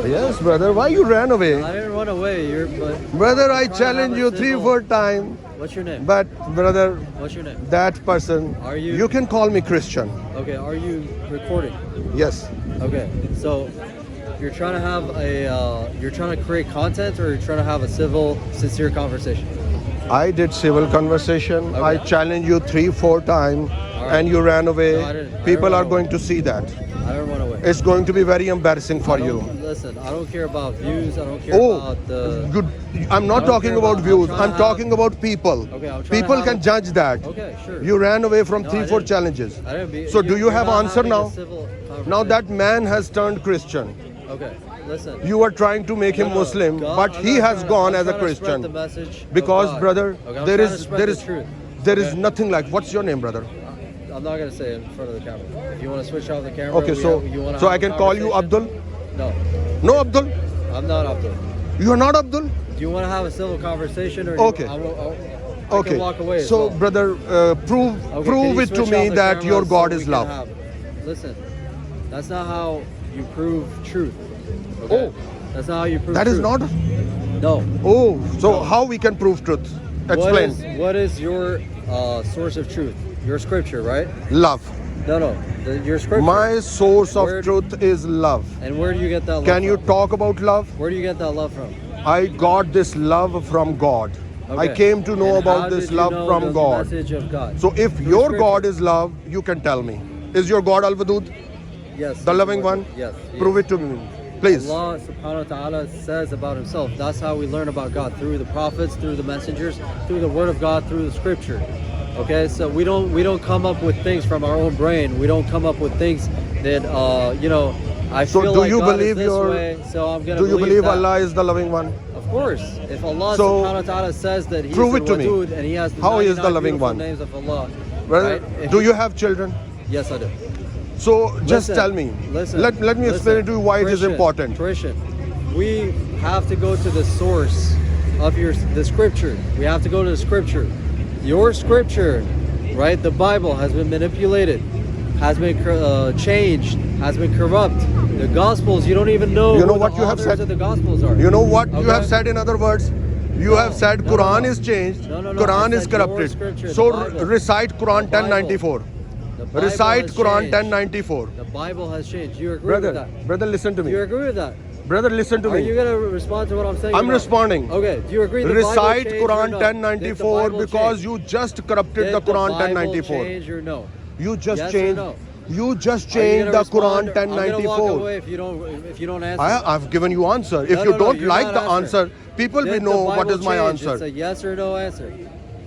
Yes, brother. Why you ran away? I didn't run away. Brother, I trying to have challenge a you 3, civil- 4 times. What's your name? But brother, What's your name? that person, Are you- you can call me Christian. Okay, are you recording? Yes. Okay, so you're trying to have you're trying to create content, or you're trying to have a civil, sincere conversation? I did civil conversation. Okay. I challenged you 3, 4 times All right. and you ran away. No, I didn't People run are away. going to see that. I don't run away. It's going to be very embarrassing for I don't- you. Listen, I don't care about views. I don't care Oh, about the. good. I'm I not don't talking care about about- views. I'm trying I'm to talking about people. Okay, I'm trying to People have can a- judge that. Okay, sure. You ran away from No, 3, I 4 didn't. challenges. I didn't be, So do you you're have not answer having a now? civil Now conversation. that man has turned Christian. Okay, listen. You were trying to make him No, no, Muslim, God- but I'm he not has trying to- gone I'm as a trying to spread Christian. the message of Because God. brother, Okay, I'm there trying to is spread there the is truth. there is Okay? nothing like. What's your name, brother? I'm not gonna say it in front of the camera. If you want to switch off the camera, Okay, so you wanna so have I a can call you conversation? Abdul. No, No, Abdul. I'm not Abdul. You are not Abdul. Do you want to have a civil conversation, or Okay. I Okay. can walk away. as So well. brother, prove Okay, can prove you it to switch me off the that camera your so God we is can love. Listen, that's not how you prove truth. Okay? Oh. That's not how you prove That is truth. not. No. Oh, so No. how we can prove truth? Explain. What is your source of truth? Your scripture, right? Love. No. Your scripture. My source of Where- truth is love. And where do you get that love Can you from? talk about love? Where do you get that love from? I got this love from God. I Okay. came to know And how about this did you love know from the God. Message of God. So if Through your scripture. God is love, you can tell me. Is your God Al-Wadud, Yes. the loving one? Yes. Prove it to me, please. Allah subhanahu wa ta'ala says about himself. That's how we learn about God, through the prophets, through the messengers, through the word of God, through the scripture. Okay, so we don't come up with things from our own brain. We don't come up with things that I So feel do like you God believe is this your- way, so I'm gonna Do you believe that. Allah is the loving one? Of course. If Allah So, subhanahu wa ta'ala says that He's prove the it to me. Wadud and He has the How is the 99 loving beautiful one? names of Allah. Brother, right? If do he- you have children? Yes, I do. So just Listen, tell me. Listen, Let me explain it to you why it is Christian, important. Christian, we have to go to the source of the scripture. We have to go to the scripture. Your scripture, right? The Bible has been manipulated, has been changed, has been corrupt. The Gospels, you don't even know. You know who what the you have authors said? of the Gospels are. You know what you Okay? have said in other words? You No, have said no, Quran no. is changed, No, Quran I is said your corrupted. scripture, So the Bible. recite Quran The Bible. 1094. The Bible Recite has Quran changed. 1094. The Bible has changed. You agree with Brother, that? brother, listen to Do you me. agree with that? Brother, listen to Are you me. gonna respond to what I'm saying? I'm or not? responding. Okay. Do you agree? The Recite Bible changed or Quran no? 1094 Did the Bible because change? you just corrupted Did the Quran Bible 1094. change or no? You just Yes or changed. no? You just Are you changed gonna the respond Quran or- I'm gonna walk 1094. away if you don't answer. I've given you answer. If No, you no, no, don't you're like not the answering. answer, people will Did the know what Bible is my change? answer. It's a yes or no answer.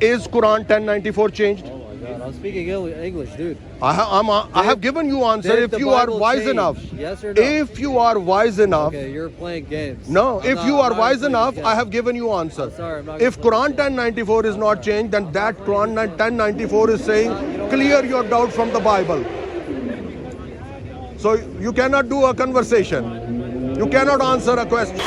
Is Quran 1094 changed? Oh my God, I'm speaking English, dude. I have given you answer Did if the you are Bible wise change? enough. Yes or no? If you are wise enough. Okay, you're playing games. No, I'm if not- you I'm are not wise playing enough, these I games. have given you answer. I'm sorry, I'm not If gonna play Quran these games. 1094 is not changed, then that Quran 1094 is saying, clear your doubt from the Bible. So you cannot do a conversation. You cannot answer a question.